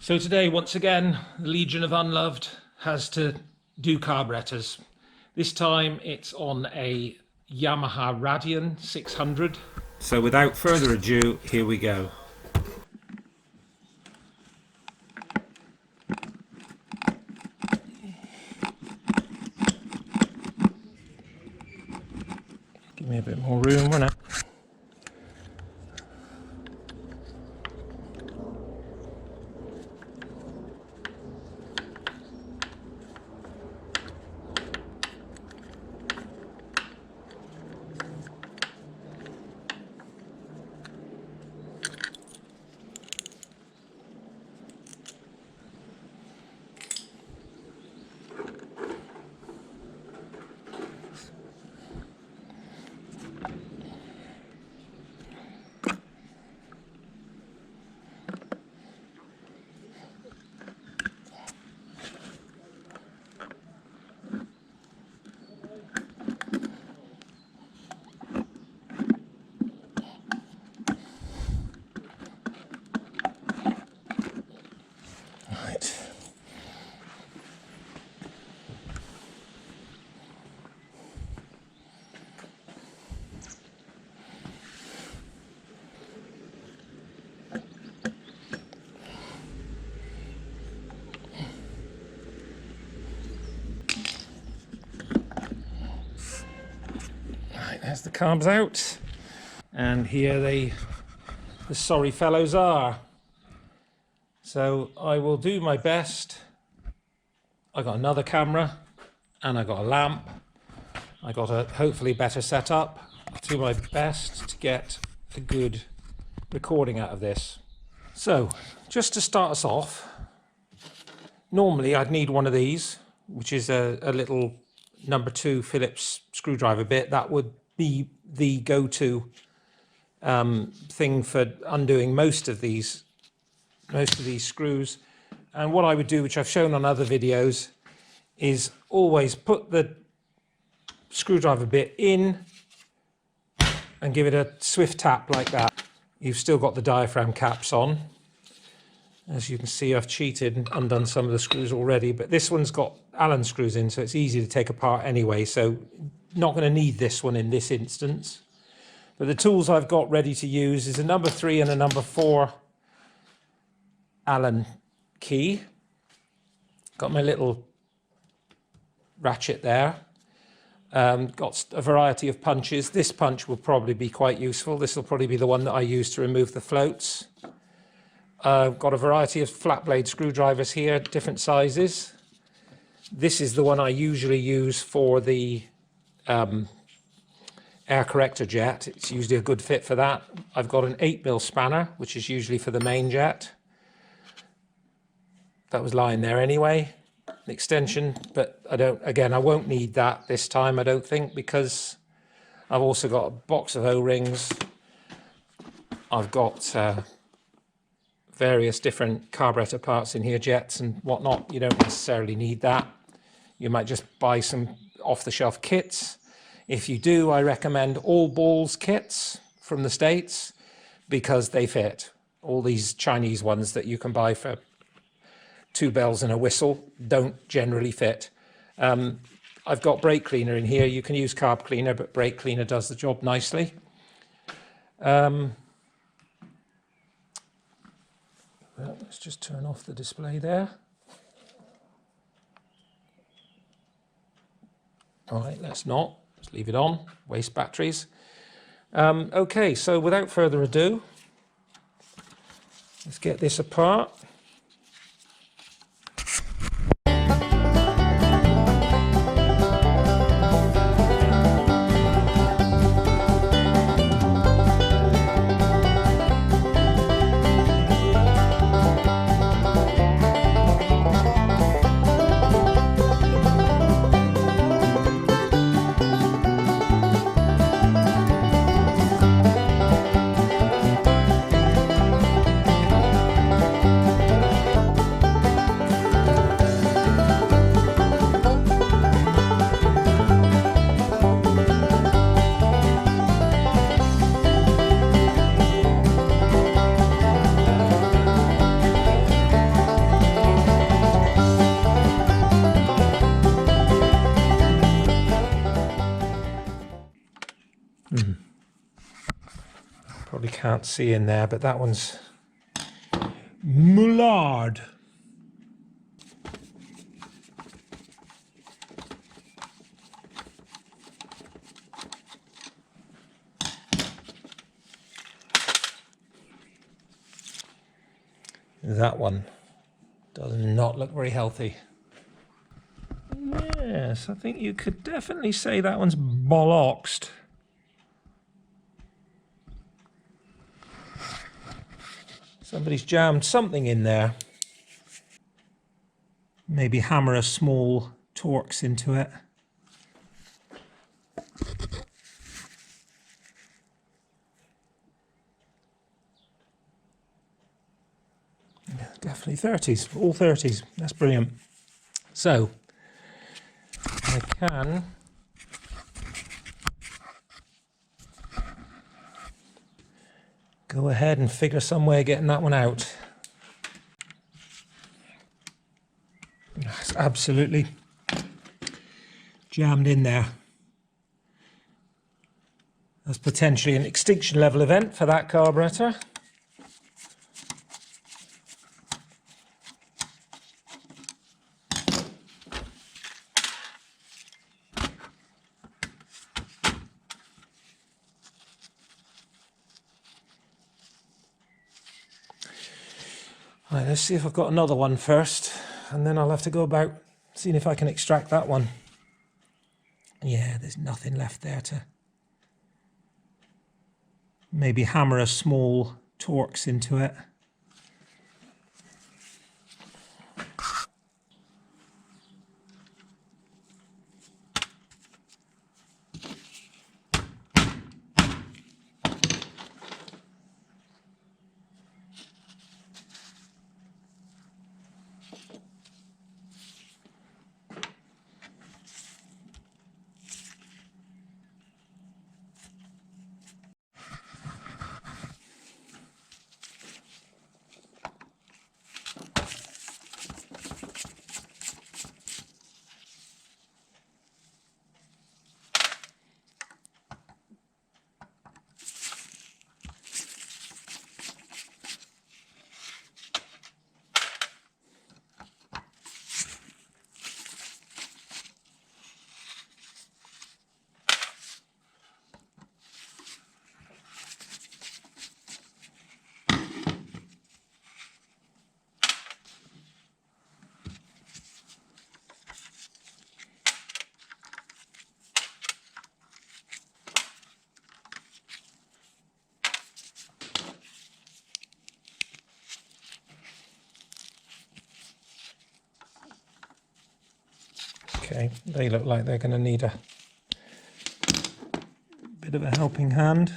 So today, once again, the Legion of Unloved has to do carburetors. This time it's on a Yamaha Radian 600. So without further ado, here we go. Give me a bit more room, won't it? There's the carbs out, and here the sorry fellows are. So I will do my best. I got another camera and I got a lamp. I got a hopefully better setup. I'll do my best to get a good recording out of this. So just to start us off, normally I'd need one of these, which is a little number 2 Phillips screwdriver bit. That would be the go-to thing for undoing most of these screws. And what I would do, which I've shown on other videos, is always put the screwdriver bit in and give it a swift tap like that. You've still got the diaphragm caps on. As you can see, I've cheated and undone some of the screws already, but this one's got Allen screws in, so it's easy to take apart anyway, so not going to need this one in this instance. But the tools I've got ready to use is a number 3 and a number 4 Allen key. Got my little ratchet there. Got a variety of punches. This punch will probably be quite useful. This will probably be the one that I use to remove the floats. Got a variety of flat blade screwdrivers here, different sizes. This is the one I usually use for the air corrector jet. It's usually a good fit for that. I've got an 8mm spanner, which is usually for the main jet. That was lying there anyway, an extension, but I won't need that this time, I don't think, because I've also got a box of O-rings. I've got various different carburetor parts in here, jets and whatnot. You don't necessarily need that. You might just buy some off-the-shelf kits. If you do, I recommend all balls kits from the States because they fit. All these Chinese ones that you can buy for 2 bells and a whistle don't generally fit. I've got brake cleaner in here. You can use carb cleaner, but brake cleaner does the job nicely. Well, let's just turn off the display there. All right, let's not. Let's leave it on. Waste batteries. Okay, so without further ado, let's get this apart. Probably can't see in there, but that one's Mullard. That one does not look very healthy. Yes, I think you could definitely say that one's bollocksed. Somebody's jammed something in there. Maybe hammer a small Torx into it. Yeah, definitely 30s, all 30s. That's brilliant. So, I can go ahead and figure some way of getting that one out. It's absolutely jammed in there. That's potentially an extinction level event for that carburetor. Right, let's see if I've got another one first, and then I'll have to go about seeing if I can extract that one. Yeah, there's nothing left there to maybe hammer a small Torx into it. Okay, they look like they're going to need a bit of a helping hand.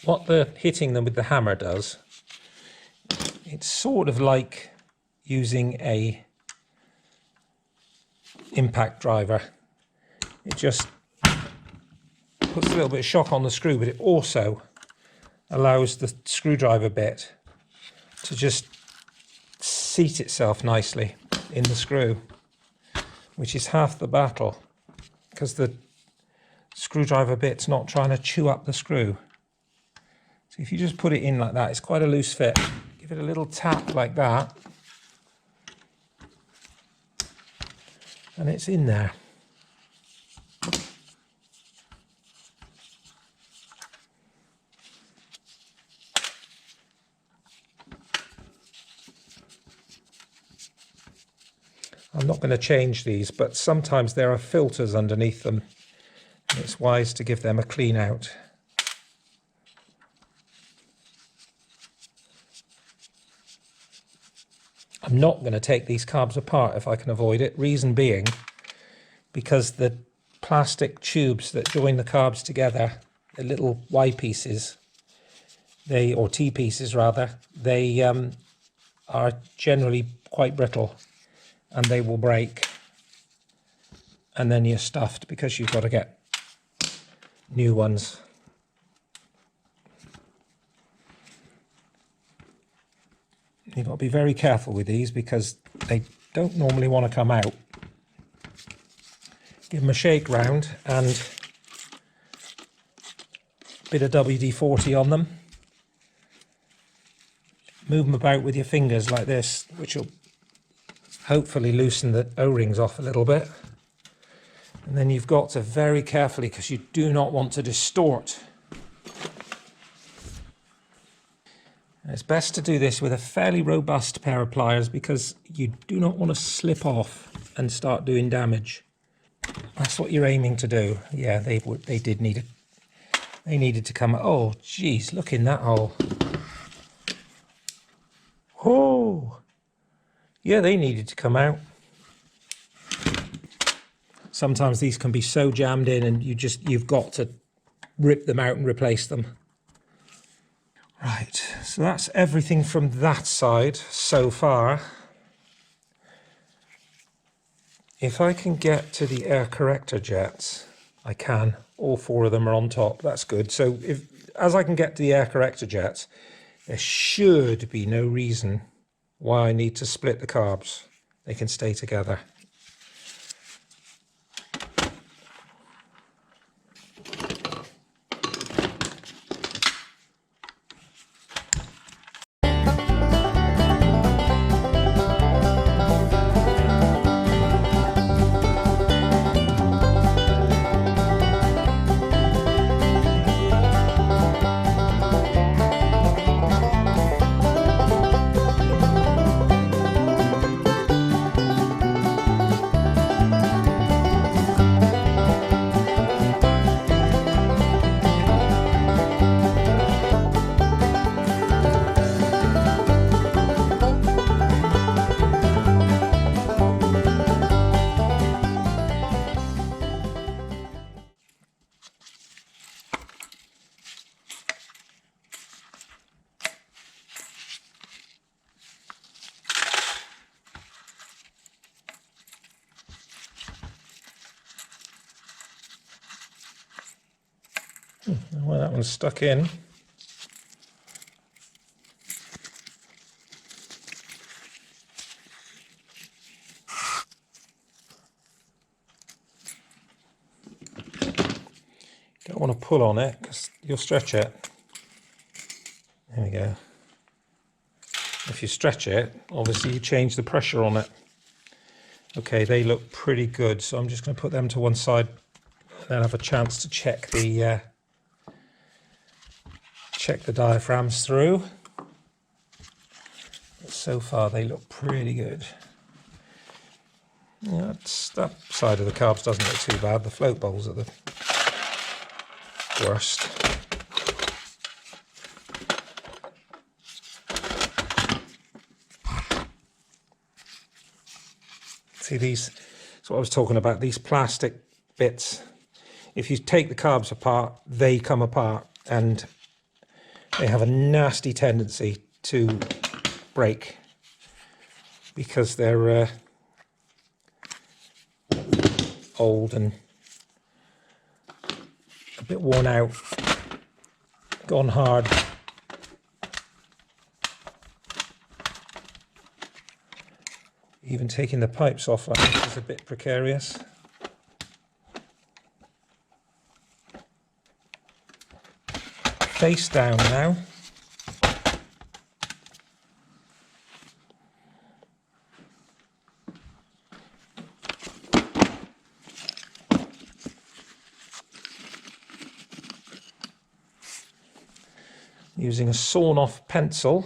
What the hitting them with the hammer does, it's sort of like using a impact driver. It just puts a little bit of shock on the screw, but it also allows the screwdriver bit to just seat itself nicely in the screw, which is half the battle, because the screwdriver bit's not trying to chew up the screw. So if you just put it in like that, it's quite a loose fit. Give it a little tap like that, and it's in there. I'm not going to change these, but sometimes there are filters underneath them, and it's wise to give them a clean out. I'm not going to take these carbs apart if I can avoid it. Reason being, because the plastic tubes that join the carbs together, the little Y pieces, or T pieces rather, they are generally quite brittle and they will break. And then you're stuffed because you've got to get new ones. You've got to be very careful with these because they don't normally want to come out. Give them a shake round and a bit of WD-40 on them. Move them about with your fingers like this, which will hopefully loosen the O-rings off a little bit. And then you've got to very carefully, because you do not want to distort. It's best to do this with a fairly robust pair of pliers because you do not want to slip off and start doing damage. That's what you're aiming to do. Yeah, they did need it. They needed to come. Oh, geez, look in that hole. Oh, yeah, they needed to come out. Sometimes these can be so jammed in and you've got to rip them out and replace them. Right, so that's everything from that side so far. If I can get to the air corrector jets, I can. All four of them are on top. That's good. So as I can get to the air corrector jets, there should be no reason why I need to split the carbs. They can stay together. Well, that one's stuck in. Don't want to pull on it because you'll stretch it. There we go. If you stretch it, obviously you change the pressure on it. Okay, they look pretty good, so I'm just going to put them to one side and then have a chance to check the diaphragms through. But so far they look pretty good. Yeah, that side of the carbs doesn't look too bad. The float bowls are the worst. See, these, that's what I was talking about, these plastic bits. If you take the carbs apart, they come apart and they have a nasty tendency to break because they're old and a bit worn out, gone hard. Even taking the pipes off, I think, is a bit precarious. Face down now. Using a sawn off pencil.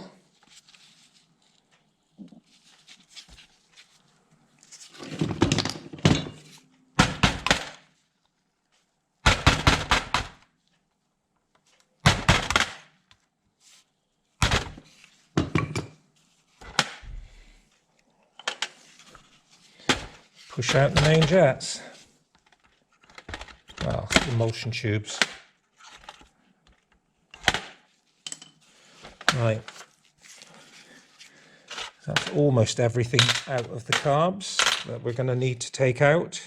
push out the main jets. Well, emulsion tubes. Right. That's almost everything out of the carbs that we're going to need to take out.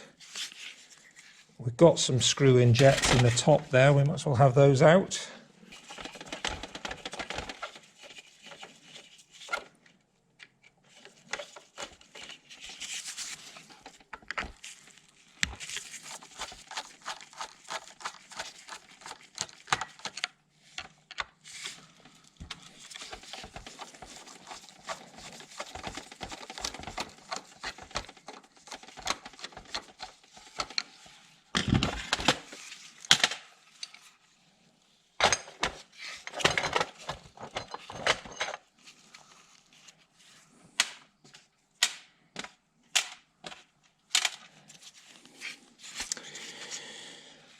We've got some screw-in jets in the top there, we might as well have those out.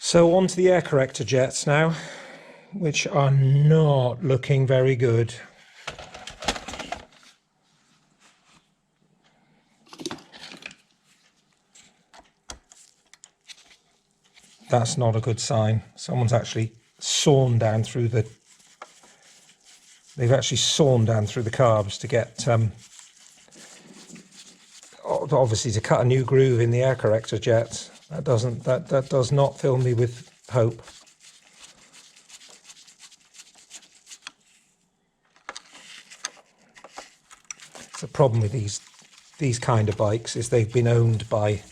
So on to the air corrector jets now, which are not looking very good. That's not a good sign. Someone's actually sawn down through the... They've actually sawn down through the carbs to get... obviously to cut a new groove in the air corrector jets. That does not fill me with hope. The problem with these kind of bikes is they've been owned by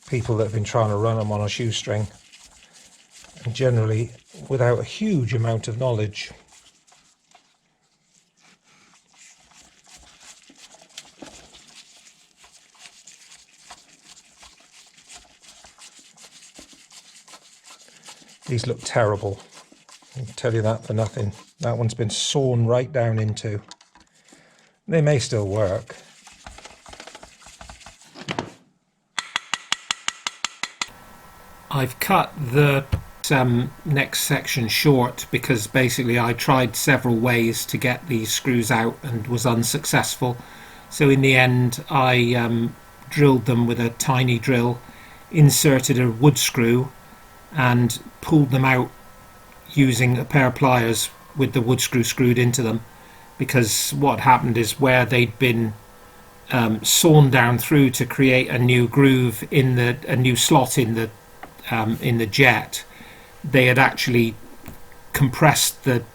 people that have been trying to run them on a shoestring, and generally without a huge amount of knowledge. These look terrible, I can tell you that for nothing. That one's been sawn right down into. They may still work. I've cut the next section short because basically I tried several ways to get these screws out and was unsuccessful. So in the end I drilled them with a tiny drill, inserted a wood screw and pulled them out using a pair of pliers with the wood screw screwed into them, because what happened is where they'd been sawn down through to create a new groove in a new slot in the jet, they had actually compressed the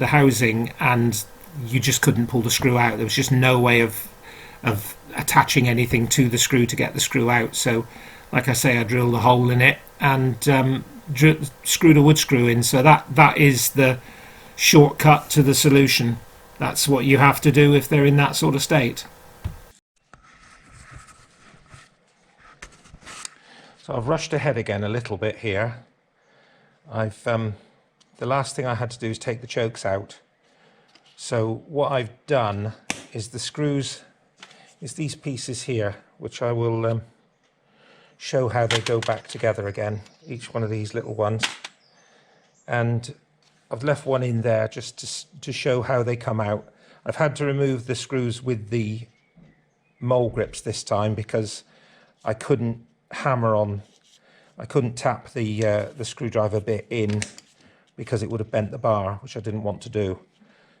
housing, and you just couldn't pull the screw out. There was just no way of attaching anything to the screw to get the screw out. So like I say, I drilled a hole in it and screwed a wood screw in. So that is the shortcut to the solution. That's what you have to do if they're in that sort of state. So I've rushed ahead again a little bit here. The last thing I had to do is take the chokes out. So what I've done is the screws is these pieces here, which I will show how they go back together again, each one of these little ones. And I've left one in there just to show how they come out. I've had to remove the screws with the mole grips this time because I couldn't tap the screwdriver bit in because it would have bent the bar, which I didn't want to do.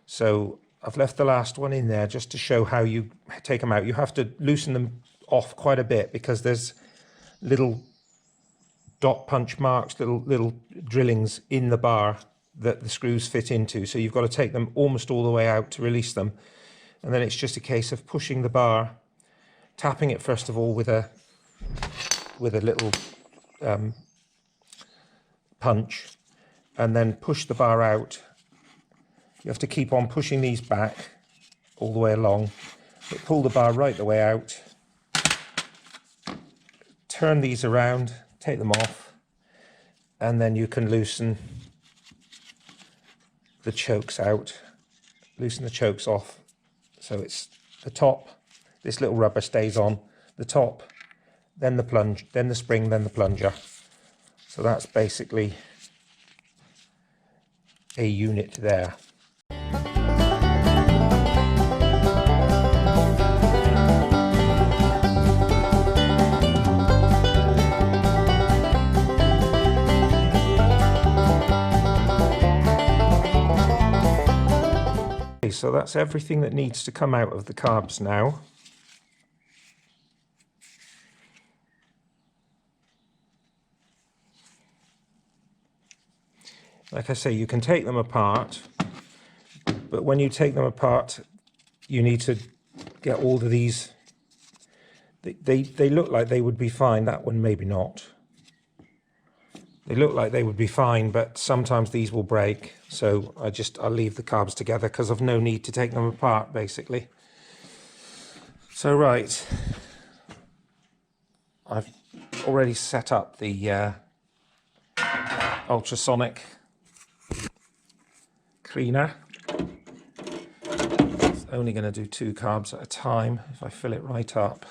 So I've left the last one in there just to show how you take them out. You have to loosen them off quite a bit because there's little dot punch marks, little drillings in the bar that the screws fit into. So you've got to take them almost all the way out to release them. And then it's just a case of pushing the bar, tapping it first of all with a little punch, and then push the bar out. You have to keep on pushing these back all the way along, but pull the bar right the way out. Turn these around, take them off, and then you can loosen the chokes out, loosen the chokes off. So it's the top, this little rubber stays on, the top, then the plunge, then the spring, then the plunger. So that's basically a unit there. so that's everything that needs to come out of the carbs now. Like I say, you can take them apart, but when you take them apart, you need to get all of these. They look like they would be fine. That one maybe not. They look like they would be fine, but sometimes these will break. So I'll leave the carbs together because I've no need to take them apart, basically. So right, I've already set up the ultrasonic cleaner. It's only going to do 2 carbs at a time if I fill it right up.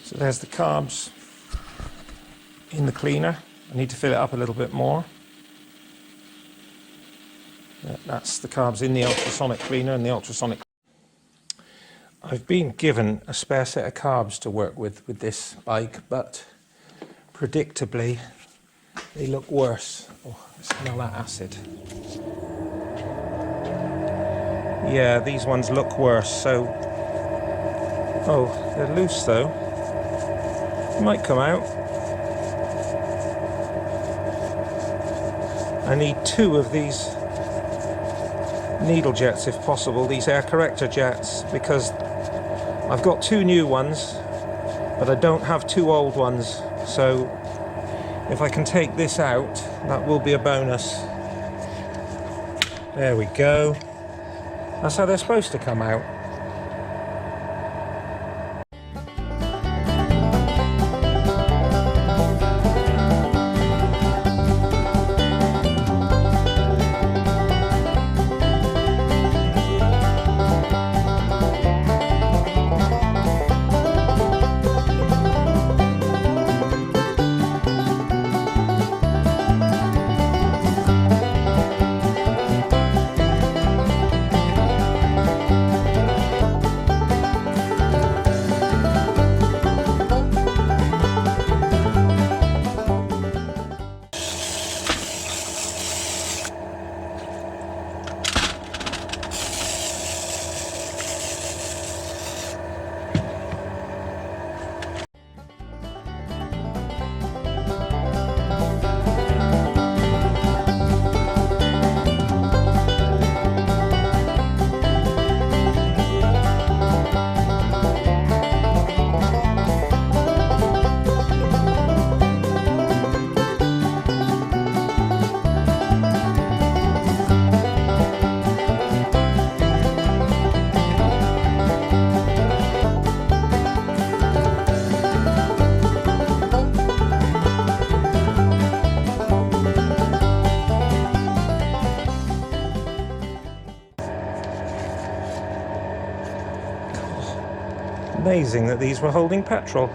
So there's the carbs in the cleaner. I need to fill it up a little bit more. That's the carbs in the ultrasonic cleaner and the ultrasonic. I've been given a spare set of carbs to work with this bike, but predictably they look worse. Oh, I smell that acid. Yeah, these ones look worse. So, oh, they're loose though. Might come out. I need 2 of these needle jets if possible, these air corrector jets, because I've got 2 new ones, but I don't have 2 old ones. So if I can take this out, that will be a bonus. There we go. That's how they're supposed to come out. Amazing that these were holding petrol.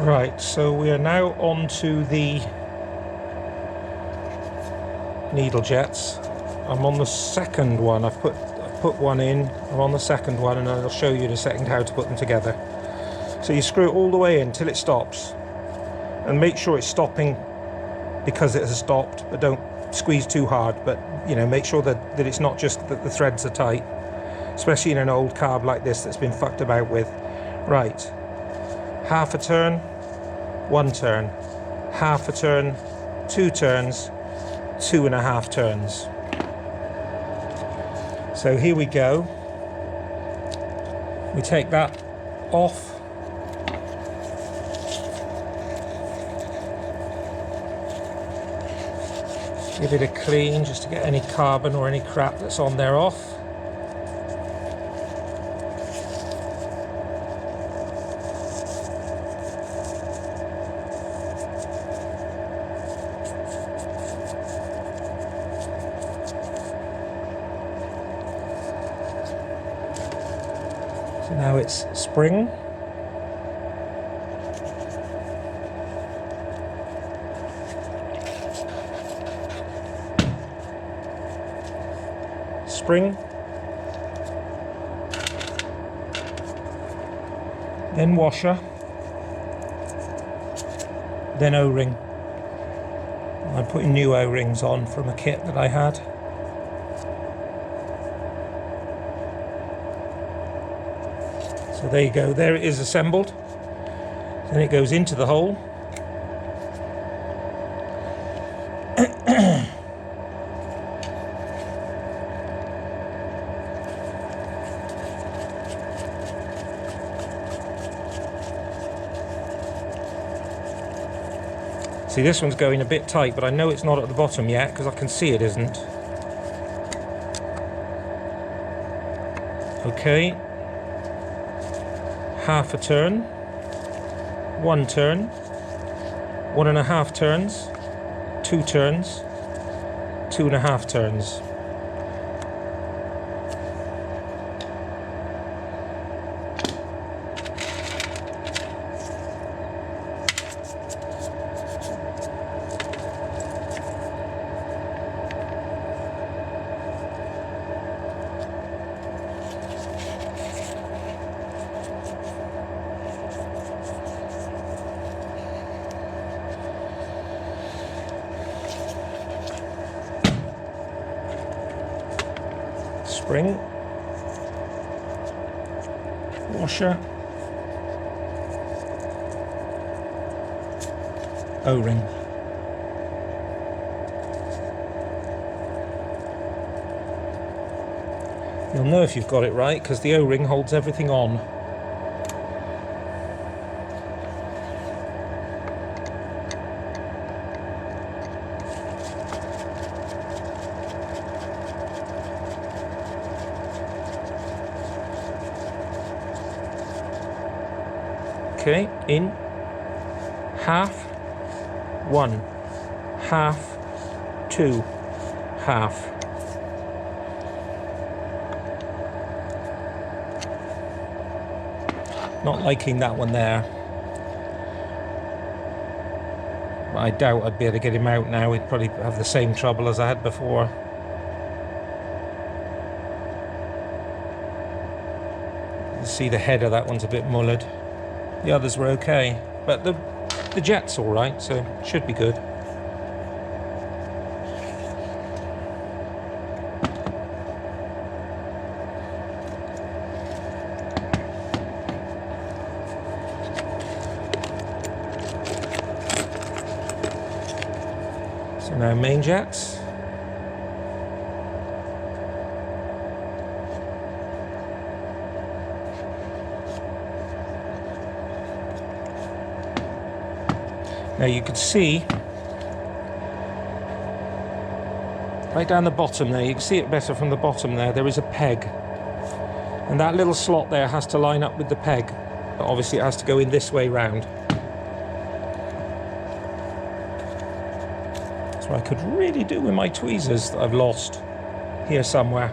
Right, so we are now on to the needle jets. I'm on the second one. I've put one in. I'm on the second one, and I'll show you in a second how to put them together. So you screw it all the way in till it stops, and make sure it's stopping because it has stopped, but don't squeeze too hard. But you know, make sure that it's not just that the threads are tight, especially in an old carb like this that's been fucked about with. Right, half a turn, one turn, half a turn, two turns, 2.5 turns. So here we go. We take that off. Give it a clean just to get any carbon or any crap that's on there off. So now it's spring. Spring, then washer, then O-ring. I'm putting new O-rings on from a kit that I had. So there you go, there it is assembled. Then it goes into the hole. See, this one's going a bit tight, but I know it's not at the bottom yet because I can see it isn't. Okay. Half a turn, one turn, 1.5 turns, two turns, 2.5 turns. Spring, washer, O-ring. You'll know if you've got it right because the O-ring holds everything on. Okay, in, half, one, half, two, half. Not liking that one there. I doubt I'd be able to get him out now. He'd probably have the same trouble as I had before. You see the head of that one's a bit mullered. The others were okay, but the jet's all right, so should be good. So now main jets. Now you can see right down the bottom there, you can see it better from the bottom there is a peg. And that little slot there has to line up with the peg. But obviously it has to go in this way round. That's what I could really do with my tweezers that I've lost here somewhere.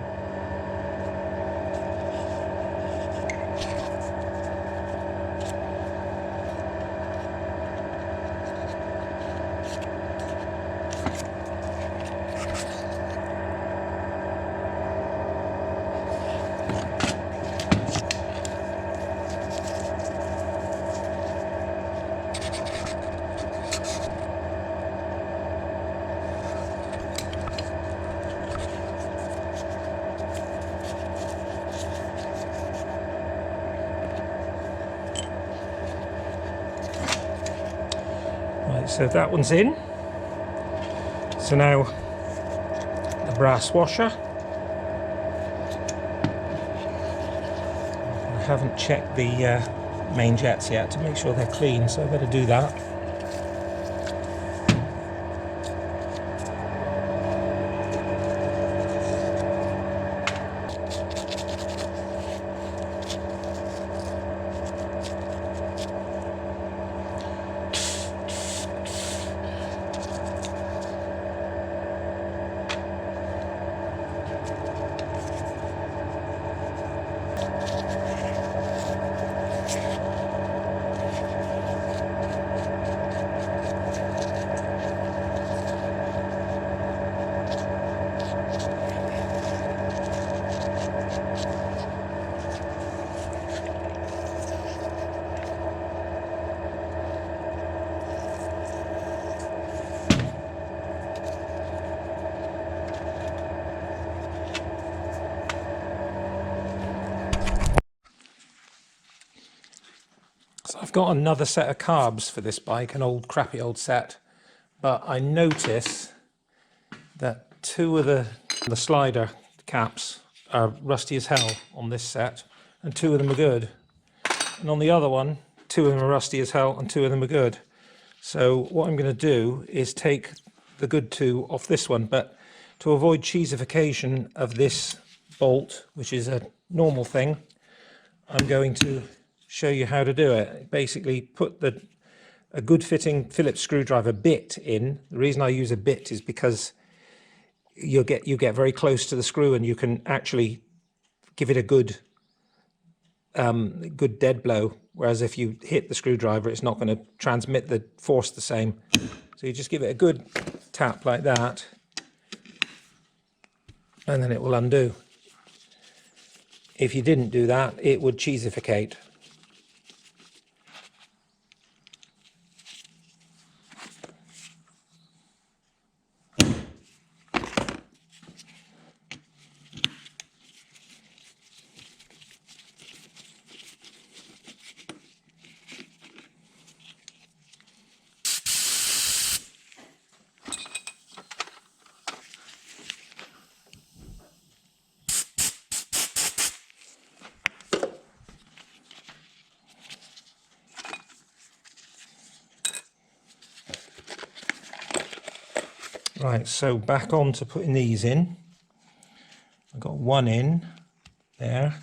So that one's in. So now the brass washer. I haven't checked the main jets yet to make sure they're clean, so I better do that. So I've got another set of carbs for this bike, an old crappy old set, but I notice that two of the slider caps are rusty as hell on this set, and two of them are good. And on the other one, two of them are rusty as hell and two of them are good. So what I'm going to do is take the good two off this one, but to avoid cheesification of this bolt, which is a normal thing, I'm going to show you how to do it. Basically put a good fitting Phillips screwdriver bit in. The reason I use a bit is because you get very close to the screw and you can actually give it a good dead blow, whereas if you hit the screwdriver it's not going to transmit the force the same. So you just give it a good tap like that and then it will undo. If you didn't do that, it would cheesificate. Right, so back on to putting these in. I've got one in there.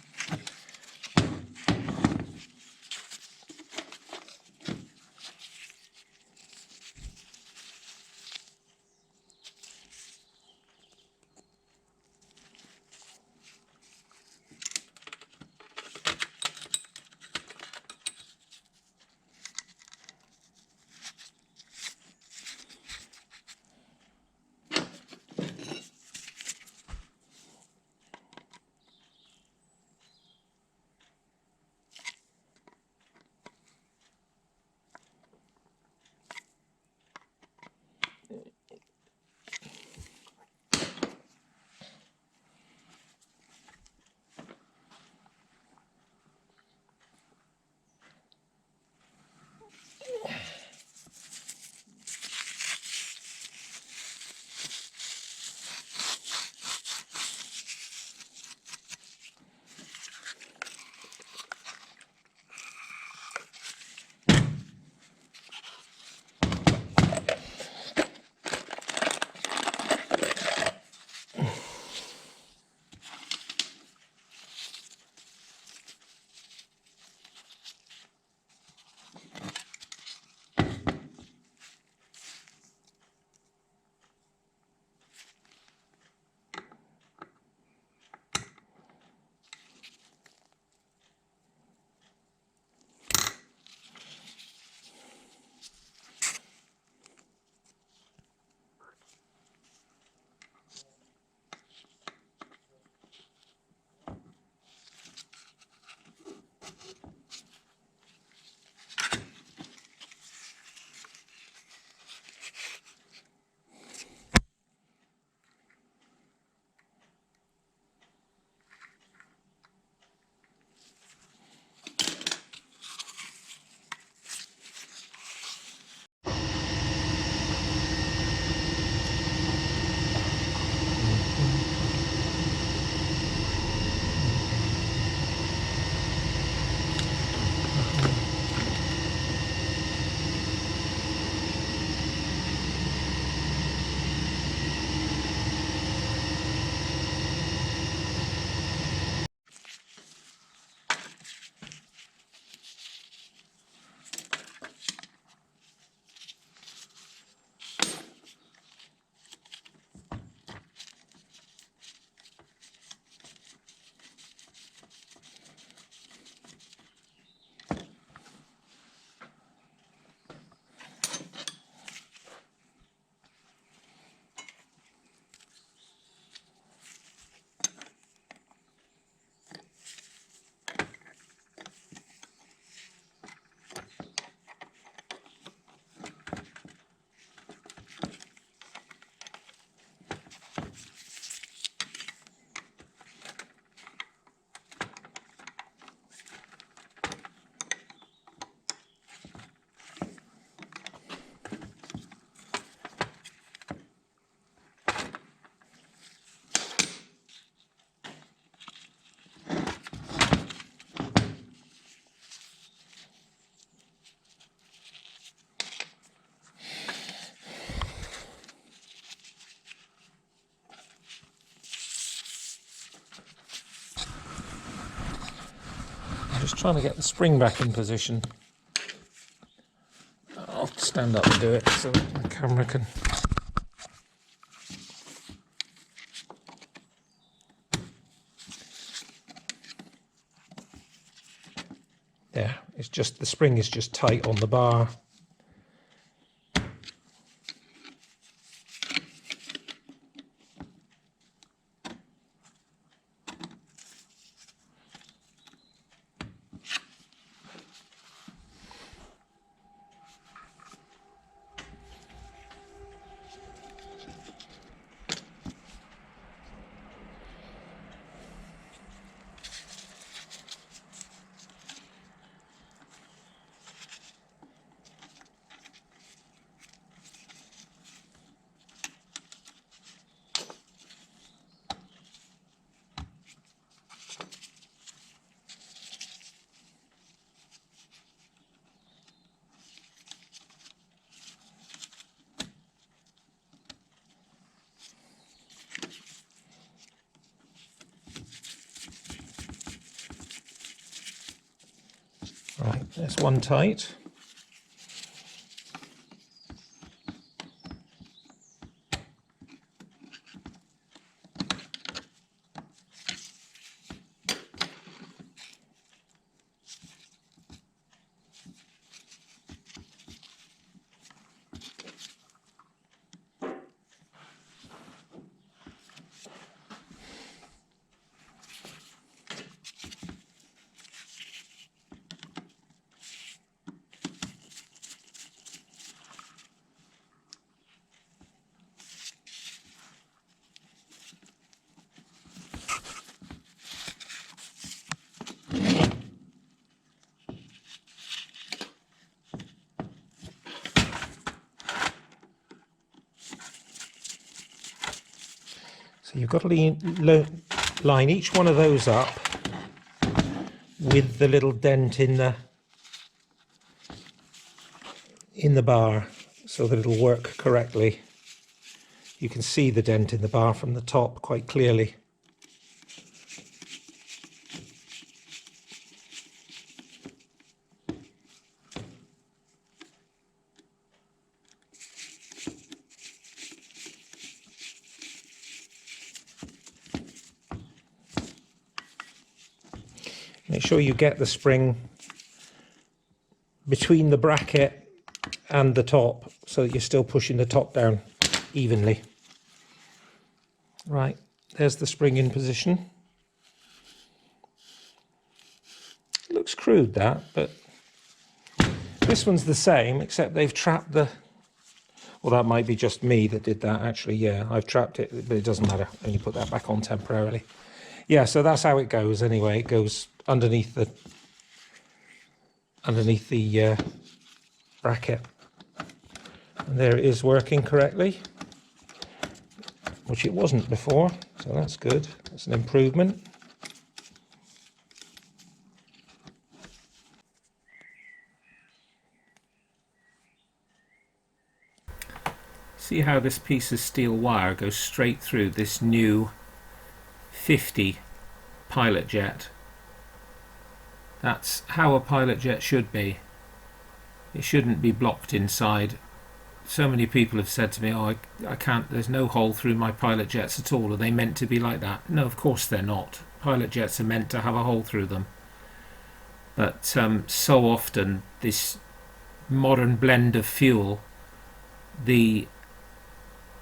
just trying to get the spring back in position. I'll stand up and do it so the camera can... There, it's just, the spring is just tight on the bar. Right, there's one tight. So you've got to line each one of those up with the little dent in the bar so that it'll work correctly. You can see the dent in the bar from the top quite clearly. Make sure you get the spring between the bracket and the top so that you're still pushing the top down evenly. Right, there's the spring in position. It looks crude, that, but this one's the same, except they've trapped the... Well, that might be just me that did that, actually. Yeah, I've trapped it, but it doesn't matter. Only put that back on temporarily. Yeah, so that's how it goes anyway. It goes underneath the bracket. And there it is working correctly, which it wasn't before, so that's good. That's an improvement. See how this piece of steel wire goes straight through this new 50 pilot jet. That's how a pilot jet should be. It shouldn't be blocked inside. So many people have said to me, oh, I can't, there's no hole through my pilot jets at all. Are they meant to be like that? No, of course they're not. Pilot jets are meant to have a hole through them. But so often this modern blend of fuel, the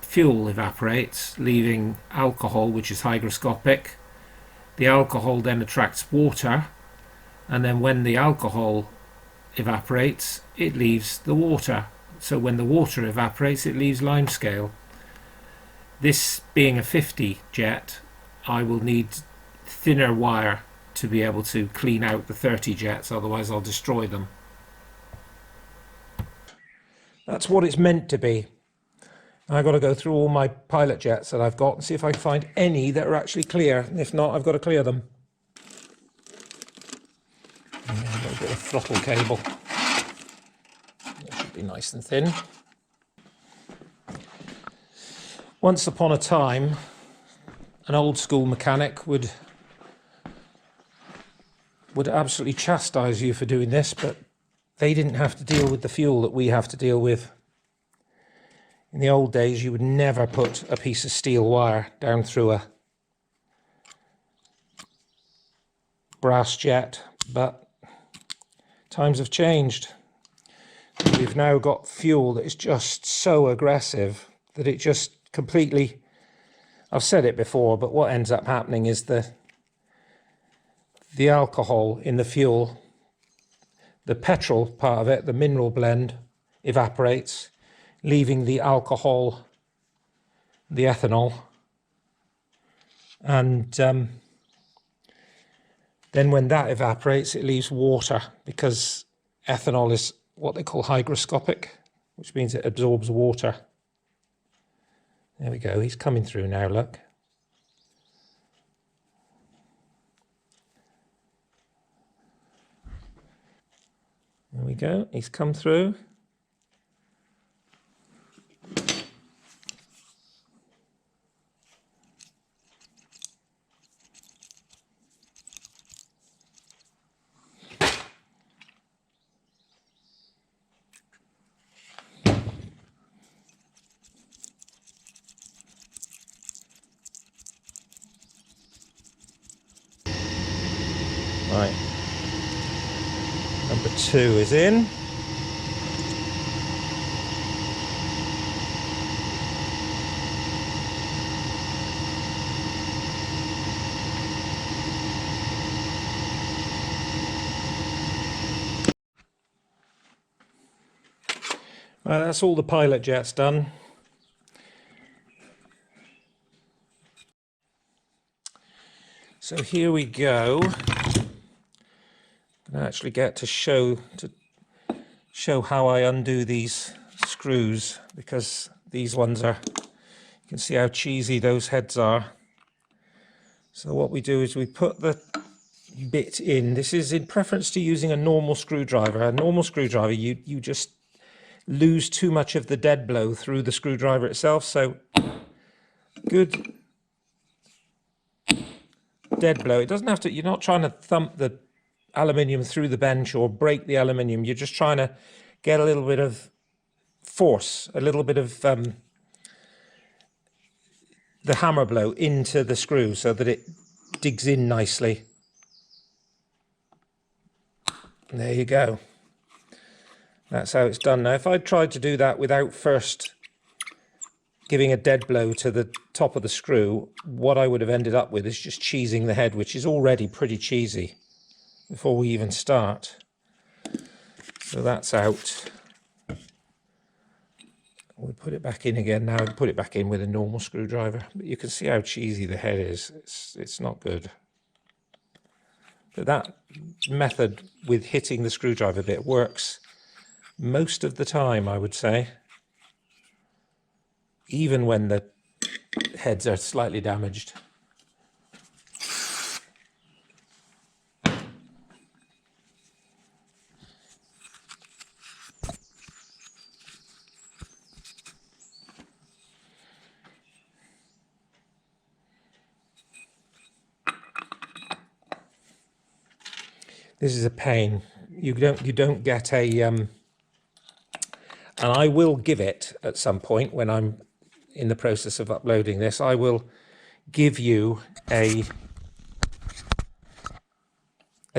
fuel evaporates, leaving alcohol, which is hygroscopic. The alcohol then attracts water, and then when the alcohol evaporates, it leaves the water. So when the water evaporates, it leaves limescale. This being a 50 jet, I will need thinner wire to be able to clean out the 30 jets, otherwise I'll destroy them. That's what it's meant to be. I've got to go through all my pilot jets that I've got and see if I can find any that are actually clear. And if not, I've got to clear them. A little bit of throttle cable. It should be nice and thin. Once upon a time, an old school mechanic would would absolutely chastise you for doing this, but they didn't have to deal with the fuel that we have to deal with. In the old days, you would never put a piece of steel wire down through a brass jet, but times have changed. We've now got fuel that is just so aggressive that it just completely, I've said it before, but what ends up happening is the alcohol in the fuel, the petrol part of it, the mineral blend, evaporates, leaving the alcohol, the ethanol, and then when that evaporates, it leaves water, because ethanol is what they call hygroscopic, which means it absorbs water. There we go, he's coming through now, look. There we go, he's come through. Right, number 2 is in. Right, that's all the pilot jets done. So here we go. I actually get to show how I undo these screws, because these ones are, you can see how cheesy those heads are. So what we do is we put the bit in. This is in preference to using a normal screwdriver. A normal screwdriver, you just lose too much of the dead blow through the screwdriver itself. So good dead blow. It doesn't have to, you're not trying to thump the aluminium through the bench or break the aluminium. You're just trying to get a little bit of force, a little bit of the hammer blow into the screw so that it digs in nicely. There you go. That's how it's done. Now, if I tried to do that without first giving a dead blow to the top of the screw, what I would have ended up with is just cheesing the head, which is already pretty cheesy before we even start. So that's out. We'll put it back in again now and put it back in with a normal screwdriver. But you can see how cheesy the head is. It's not good. But that method with hitting the screwdriver bit works most of the time, I would say. Even when the heads are slightly damaged. This is a pain. You don't get a and I will give it at some point when I'm in the process of uploading this. I will give you a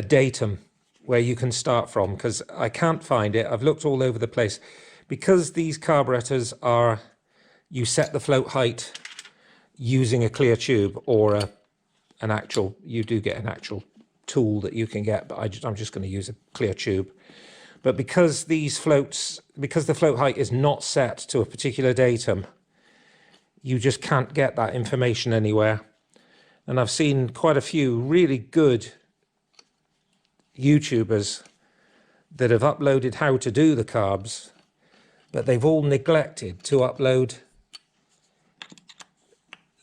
datum where you can start from, because I can't find it. I've looked all over the place. Because these carburetors are, you set the float height using a clear tube or an actual, you do get an actual tool that you can get, but I'm just going to use a clear tube. But because these floats, because the float height is not set to a particular datum, you just can't get that information anywhere. And I've seen quite a few really good YouTubers that have uploaded how to do the carbs, but they've all neglected to upload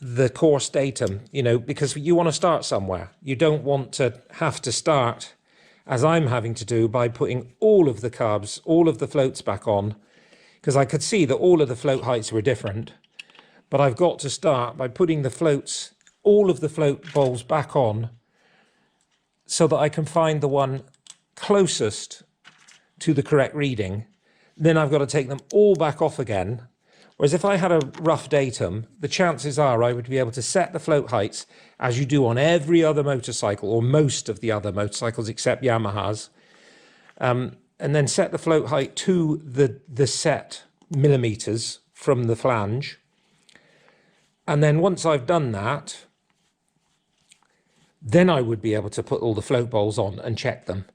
the course datum, you know, because you want to start somewhere. You don't want to have to start, as I'm having to do, by putting all of the carbs, all of the floats back on, because I could see that all of the float heights were different, but I've got to start by putting the floats, all of the float bowls back on, so that I can find the one closest to the correct reading. Then I've got to take them all back off again. Whereas if I had a rough datum, the chances are I would be able to set the float heights as you do on every other motorcycle, or most of the other motorcycles except Yamaha's, and then set the float height to the set millimeters from the flange. And then once I've done that, then I would be able to put all the float bowls on and check them.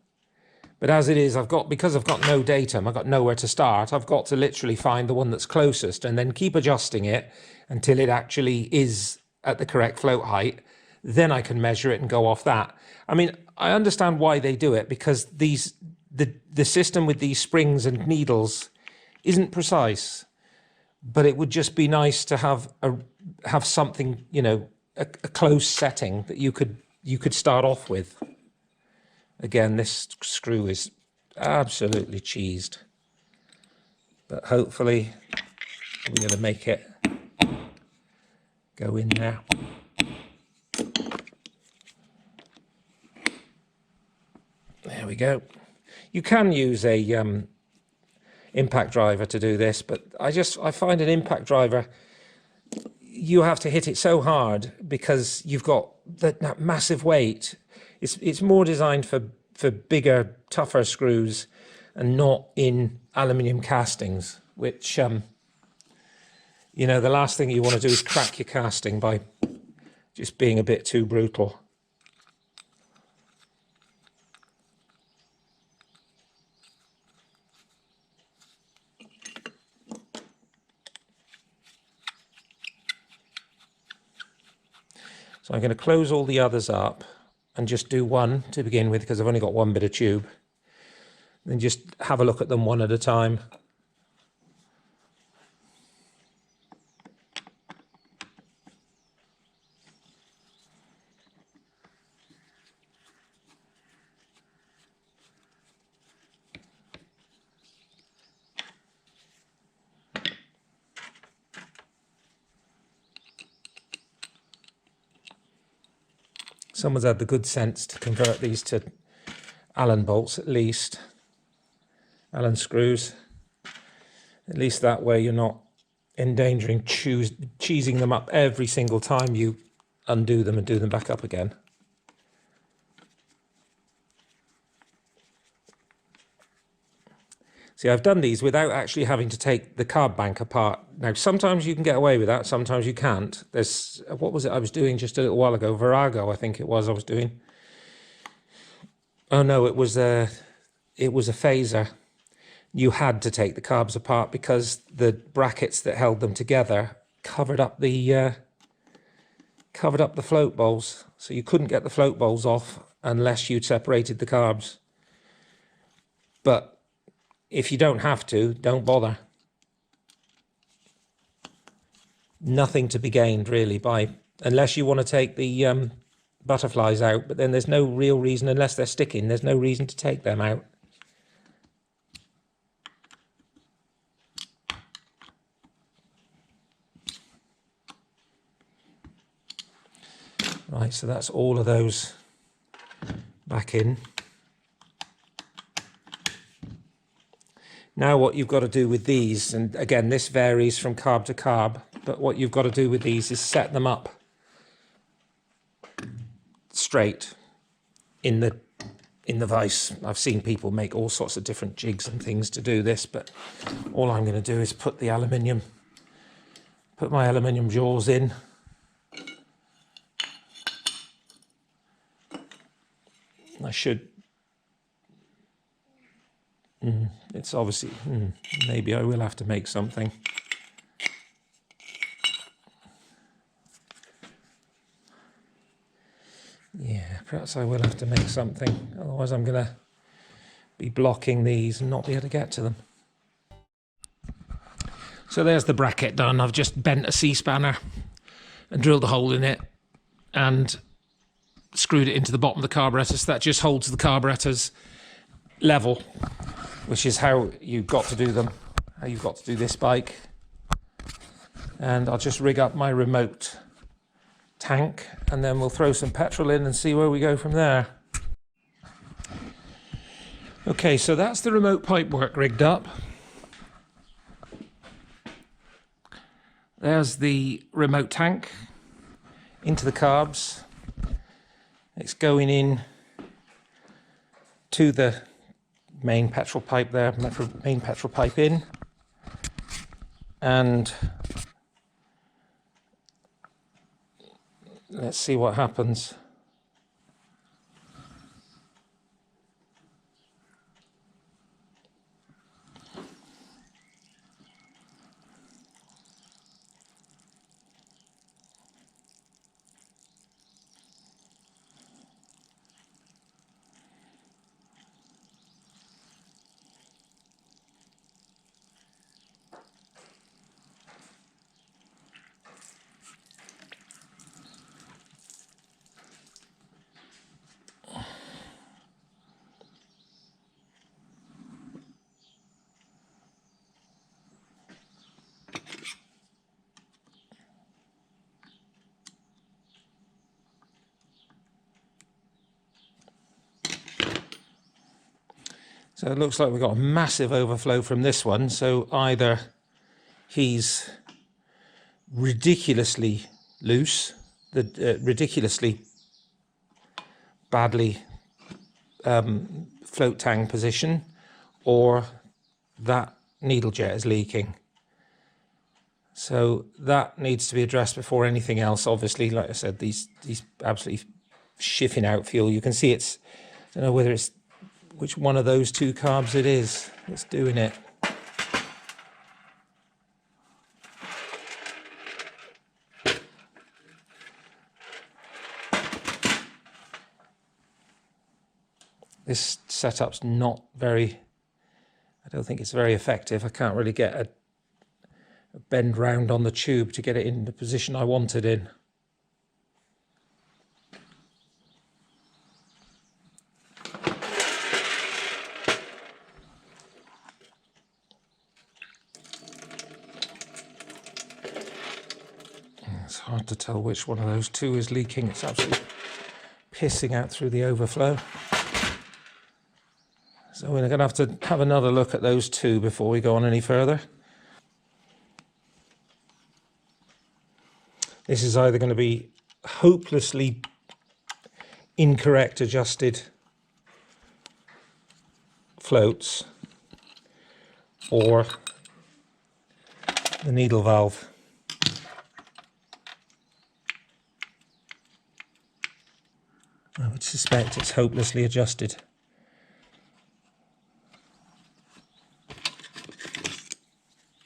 But as it is, because I've got no datum, I've got nowhere to start, I've got to literally find the one that's closest and then keep adjusting it until it actually is at the correct float height. Then I can measure it and go off that. I mean, I understand why they do it, because the system with these springs and needles isn't precise. But it would just be nice to have something, you know, a close setting that you could start off with. Again, this screw is absolutely cheesed, but hopefully we're going to make it go in there. There we go. You can use a impact driver to do this, but I find an impact driver, you have to hit it so hard because you've got that massive weight. It's more designed for bigger, tougher screws and not in aluminium castings, which, you know, the last thing you want to do is crack your casting by just being a bit too brutal. So I'm going to close all the others up and just do one to begin with, because I've only got one bit of tube. Then just have a look at them one at a time. Someone's had the good sense to convert these to Allen bolts, at least. Allen screws. At least that way you're not endangering cheesing them up every single time you undo them and do them back up again. See, I've done these without actually having to take the carb bank apart. Now, sometimes you can get away with that, sometimes you can't. There's, what was it I was doing just a little while ago? Virago, I think it was I was doing. Oh no, it was a phaser. You had to take the carbs apart because the brackets that held them together covered up the float bowls. So you couldn't get the float bowls off unless you'd separated the carbs. But if you don't have to, don't bother. Nothing to be gained really by, unless you want to take the butterflies out, but then there's no real reason, unless they're sticking, there's no reason to take them out. Right, so that's all of those back in. Now what you've got to do with these, and again this varies from carb to carb, but what you've got to do with these is set them up straight in the vise. I've seen people make all sorts of different jigs and things to do this, but all I'm going to do is put my aluminium jaws in. I should. It's obviously, maybe I will have to make something. Yeah, perhaps I will have to make something. Otherwise I'm going to be blocking these and not be able to get to them. So there's the bracket done. I've just bent a C-spanner and drilled a hole in it and screwed it into the bottom of the carburetor. So that just holds the carburetors level, which is how you've got to do them, how you've got to do this bike. And I'll just rig up my remote tank and then we'll throw some petrol in and see where we go from there. Okay, so that's the remote pipe work rigged up. There's the remote tank into the carbs. It's going in to the main petrol pipe there, main petrol pipe in. And let's see what happens. So it looks like we've got a massive overflow from this one. So either he's ridiculously loose, ridiculously badly float tang position, or that needle jet is leaking. So that needs to be addressed before anything else. Obviously, like I said, these absolutely shifting out fuel. You can see it's, I don't know whether it's which one of those two carbs it is that's doing it. This setup's not very, I don't think it's very effective. I can't really get a bend round on the tube to get it in the position I want it in. It's hard to tell which one of those two is leaking. It's absolutely pissing out through the overflow. So we're going to have another look at those two before we go on any further. This is either going to be hopelessly incorrect adjusted floats or the needle valve. I would suspect it's hopelessly adjusted.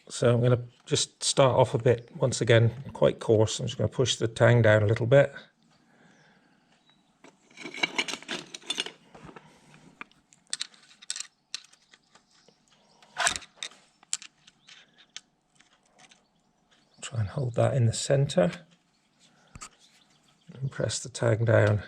So I'm going to just start off a bit, once again, quite coarse. I'm just going to push the tang down a little bit. Try and hold that in the center and press the tang down.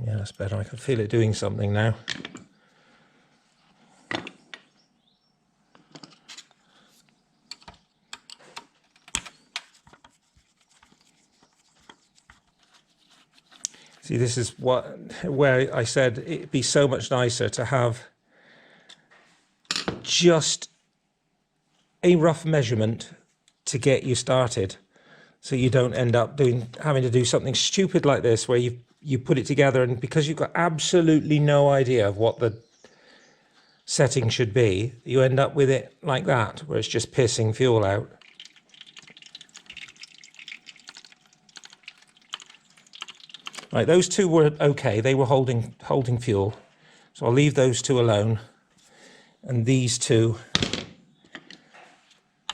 Yeah, that's better. I can feel it doing something now. See, this is where I said it'd be so much nicer to have just a rough measurement to get you started, so you don't end up having to do something stupid like this where you put it together, and because you've got absolutely no idea of what the setting should be, you end up with it like that, where it's just pissing fuel out. Right, those two were okay. They were holding fuel. So I'll leave those two alone. And these two,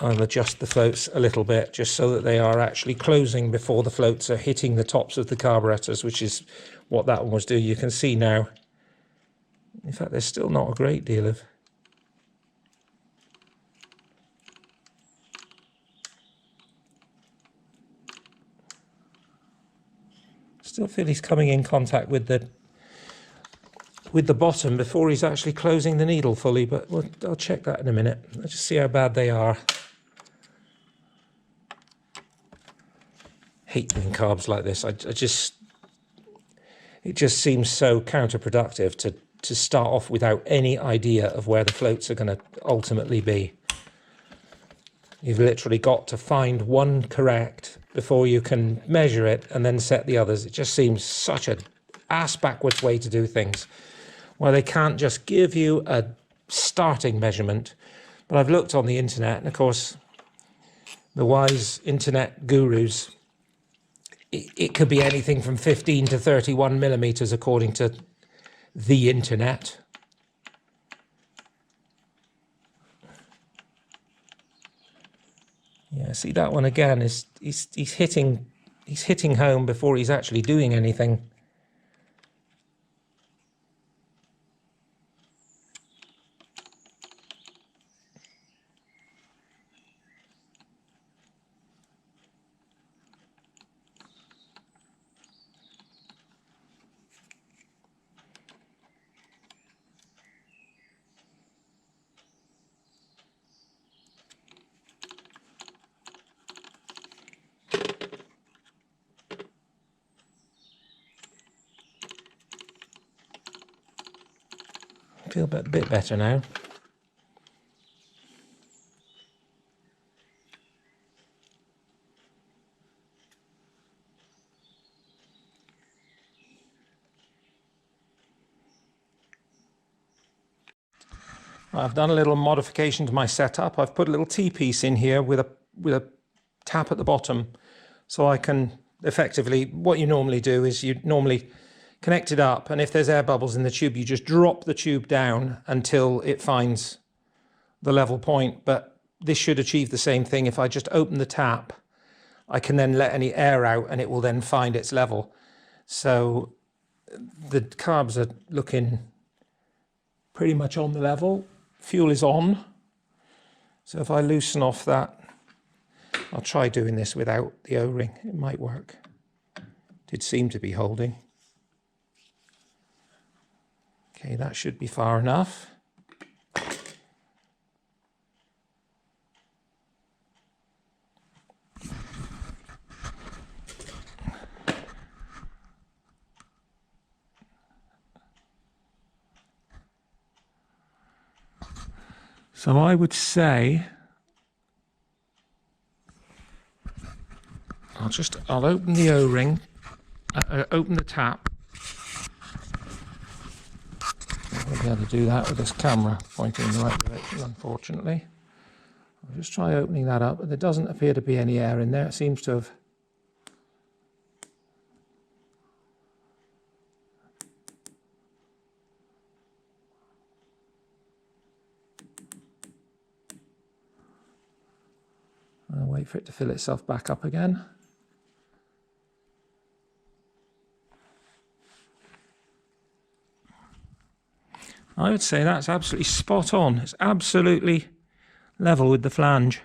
I'll adjust the floats a little bit just so that they are actually closing before the floats are hitting the tops of the carburetors, which is what that one was doing. You can see now In fact, there's still not a great deal of... Still feel he's coming in contact with the bottom before he's actually closing the needle fully, but I'll check that in a minute. Let's just see how bad they are. Hate doing carbs like this. It just seems so counterproductive to start off without any idea of where the floats are going to ultimately be. You've literally got to find one correct before you can measure it and then set the others. It just seems such an ass-backwards way to do things, where they can't just give you a starting measurement. But I've looked on the internet, and of course, the wise internet gurus, it could be anything from 15 to 31 millimeters according to the internet. Yeah, see that one again is he's hitting home before he's actually doing anything. Feel a bit better now. I've done a little modification to my setup. I've put a little T-piece in here with a tap at the bottom, so I can effectively, what you normally do is you normally connect it up, and if there's air bubbles in the tube, you just drop the tube down until it finds the level point. But this should achieve the same thing. If I just open the tap, I can then let any air out and it will then find its level. So the carbs are looking pretty much on the level. Fuel is on. So if I loosen off that, I'll try doing this without the O-ring. It might work. Did seem to be holding. Okay, that should be far enough. So I would say I'll open the O-ring, open the tap. I'll be able to do that with this camera pointing in the right direction, unfortunately. I'll just try opening that up, but there doesn't appear to be any air in there. It seems to have... I'll wait for it to fill itself back up again. I would say that's absolutely spot on. It's absolutely level with the flange.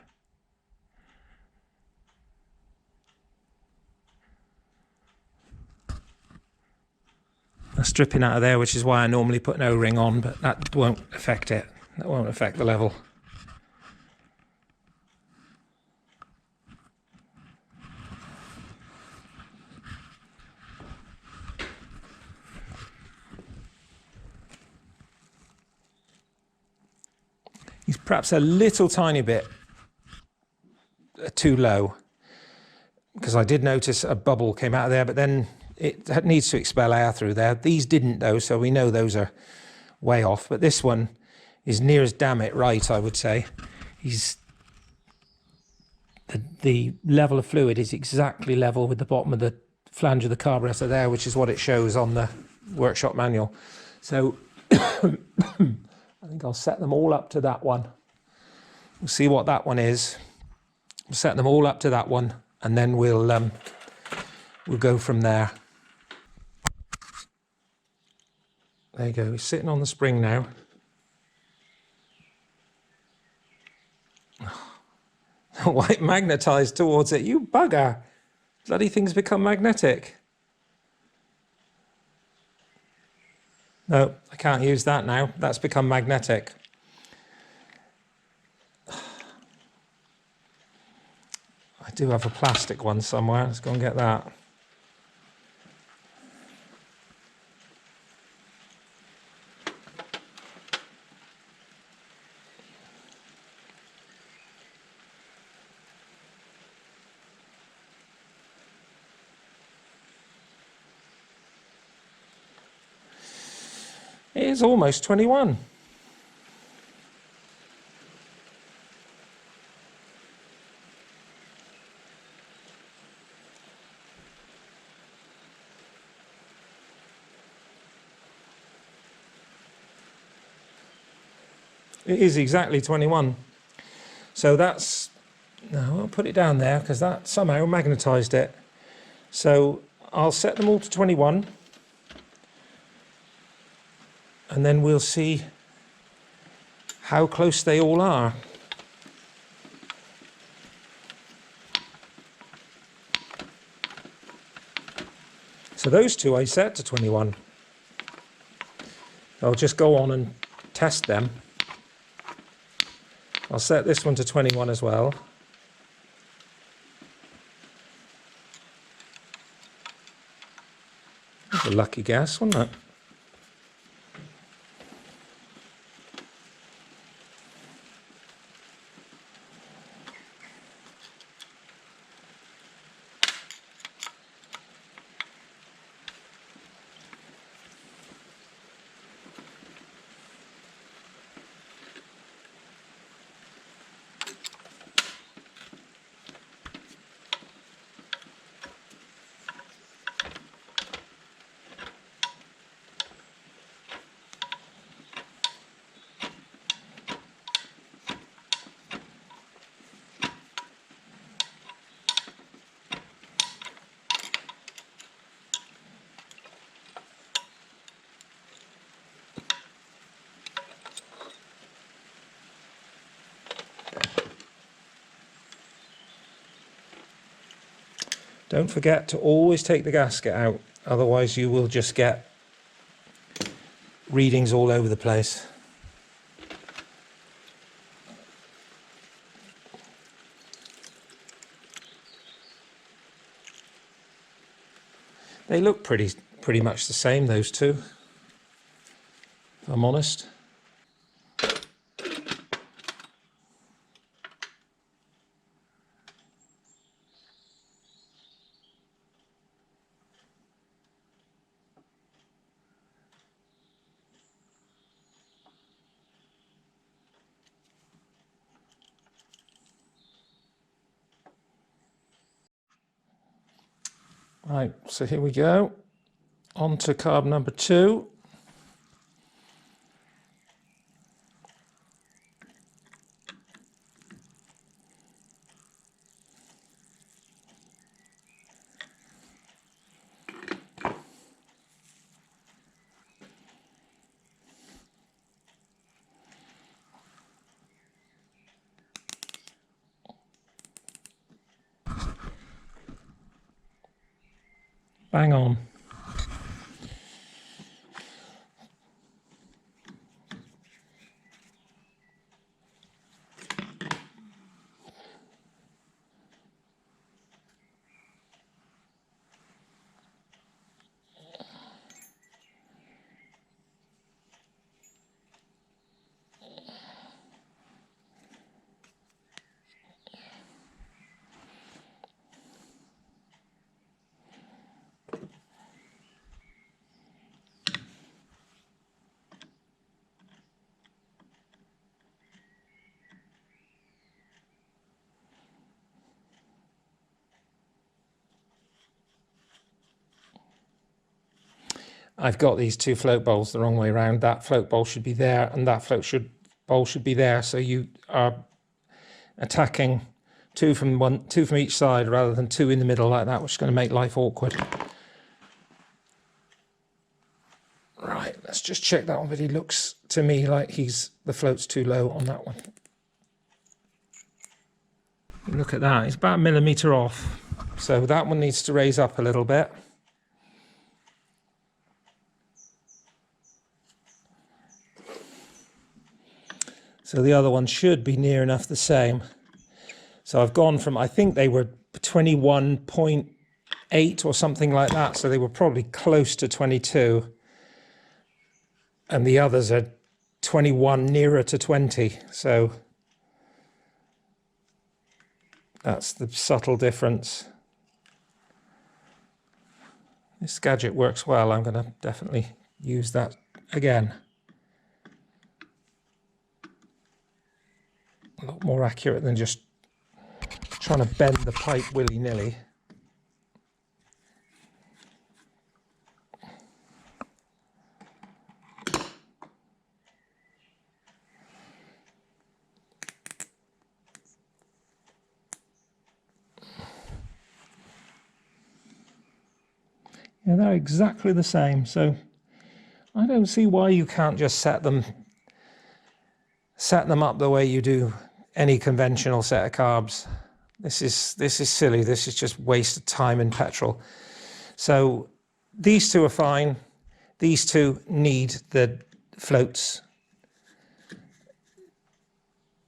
That's dripping out of there, which is why I normally put an O-ring on, but that won't affect it. That won't affect the level. He's perhaps a little tiny bit too low, because I did notice a bubble came out of there, but then it needs to expel air through there. These didn't though, so we know those are way off, but this one is near as damn it right, I would say. The level of fluid is exactly level with the bottom of the flange of the carburetor there, which is what it shows on the workshop manual. So I think I'll set them all up to that one. We'll see what that one is. We'll set them all up to that one, and then we'll go from there. There you go, he's sitting on the spring now. Why it magnetised towards it? You bugger! Bloody things become magnetic. No, I can't use that now. That's become magnetic. I do have a plastic one somewhere. Let's go and get that. It is almost 21. It is exactly 21. So that's, no, I'll put it down there because that somehow magnetised it. So I'll set them all to 21. And then we'll see how close they all are. So those two I set to 21. I'll just go on and test them. I'll set this one to 21 as well. That's a lucky guess, wasn't it? Don't forget to always take the gasket out, otherwise you will just get readings all over the place. They look pretty much the same, those two, if I'm honest. Right, so here we go, on to carb number 2. Bang on. I've got these two float bowls the wrong way around. That float bowl should be there and that bowl should be there. So you are attacking two from each side rather than two in the middle like that, which is going to make life awkward. Right, let's just check that one, but he looks to me like the float's too low on that one. Look at that, it's about 1mm off. So that one needs to raise up a little bit. So the other one should be near enough the same. So I've gone from, I think they were 21.8 or something like that. So they were probably close to 22. And the others are 21 nearer to 20. So that's the subtle difference. This gadget works well. I'm going to definitely use that again. A lot more accurate than just trying to bend the pipe willy-nilly. Yeah, they're exactly the same. So I don't see why you can't just set them up the way you do any conventional set of carbs. This is silly. This is just waste of time and petrol. So these two are fine. These two need the floats.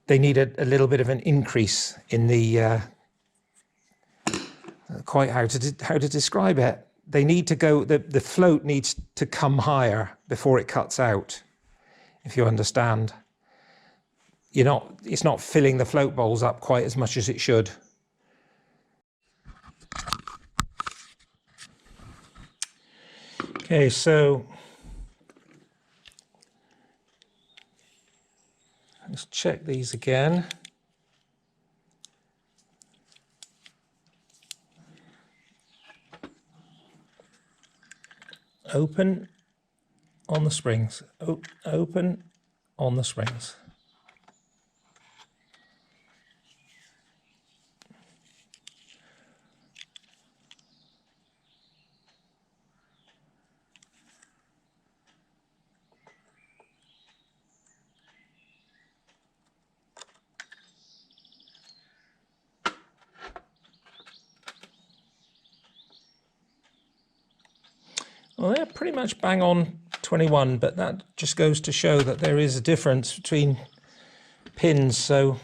They need a little bit of an increase in the quite how to describe it. They need to go, the float needs to come higher before it cuts out, if you understand. It's not filling the float bowls up quite as much as it should. Okay, so let's check these again. Open on the springs. Open on the springs. Well, they're pretty much bang on 21, but that just goes to show that there is a difference between pins. So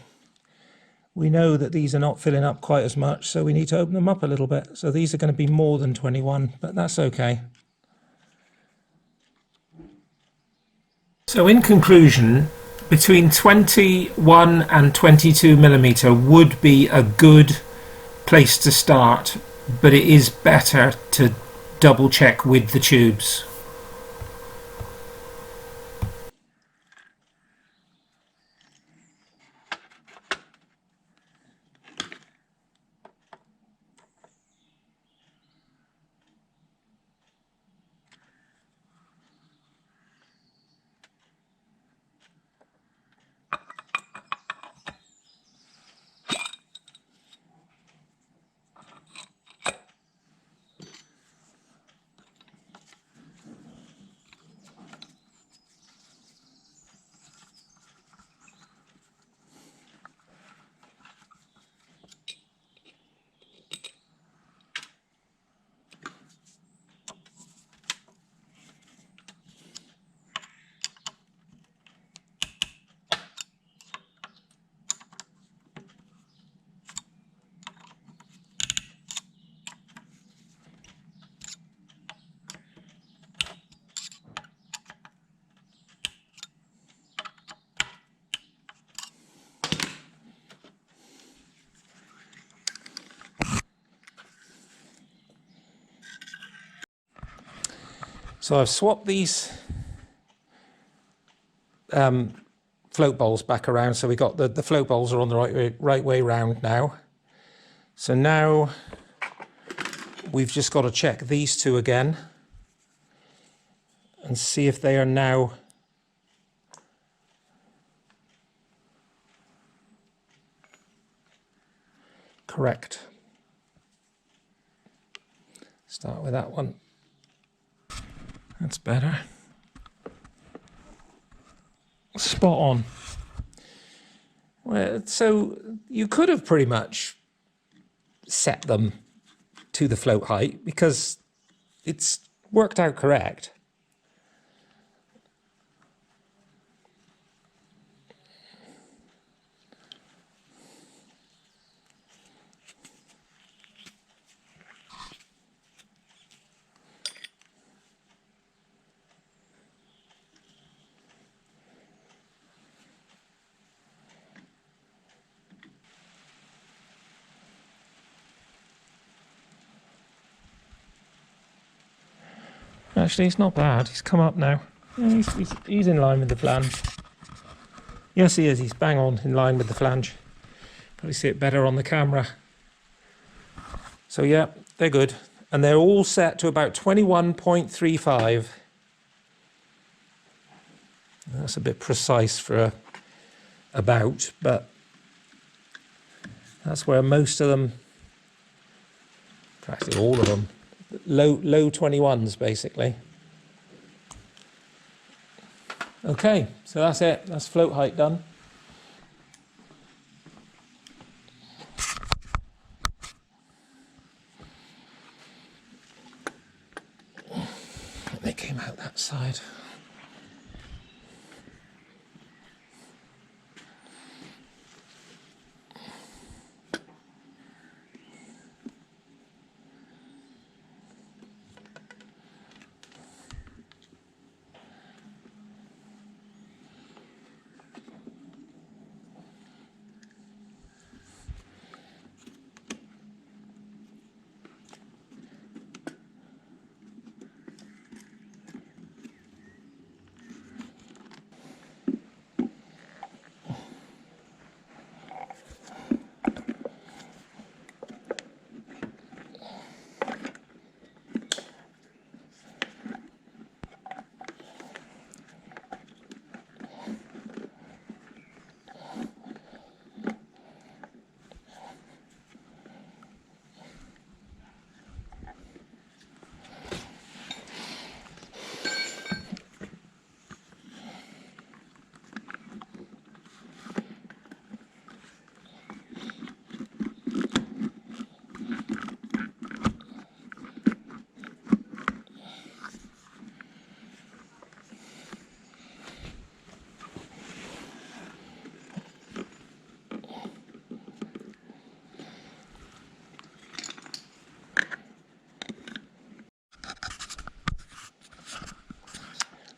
we know that these are not filling up quite as much, so we need to open them up a little bit. So these are going to be more than 21, but that's okay. So in conclusion, between 21 and 22mm would be a good place to start, but it is better to double check with the tubes. So I've swapped these float bowls back around, so we got the float bowls are on the right way round now. So now we've just got to check these two again and see if they are now correct. Start with that one. That's better. spot on. Well, so you could have pretty much set them to the float height because it's worked out correct. Actually, it's not bad. He's come up now. Yeah, he's in line with the flange. Yes, he is. He's bang on in line with the flange. Probably see it better on the camera. So yeah, they're good. And they're all set to about 21.35. That's a bit precise for a bout, but that's where most of them, practically all of them, low 21s basically. Okay, so that's it. That's float height done. They came out that side.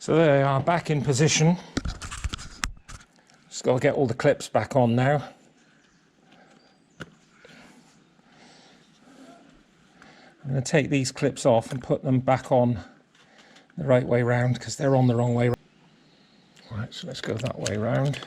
So there they are, back in position. Just got to get all the clips back on now. I'm going to take these clips off and put them back on the right way round because they're on the wrong way. Right, so let's go that way round.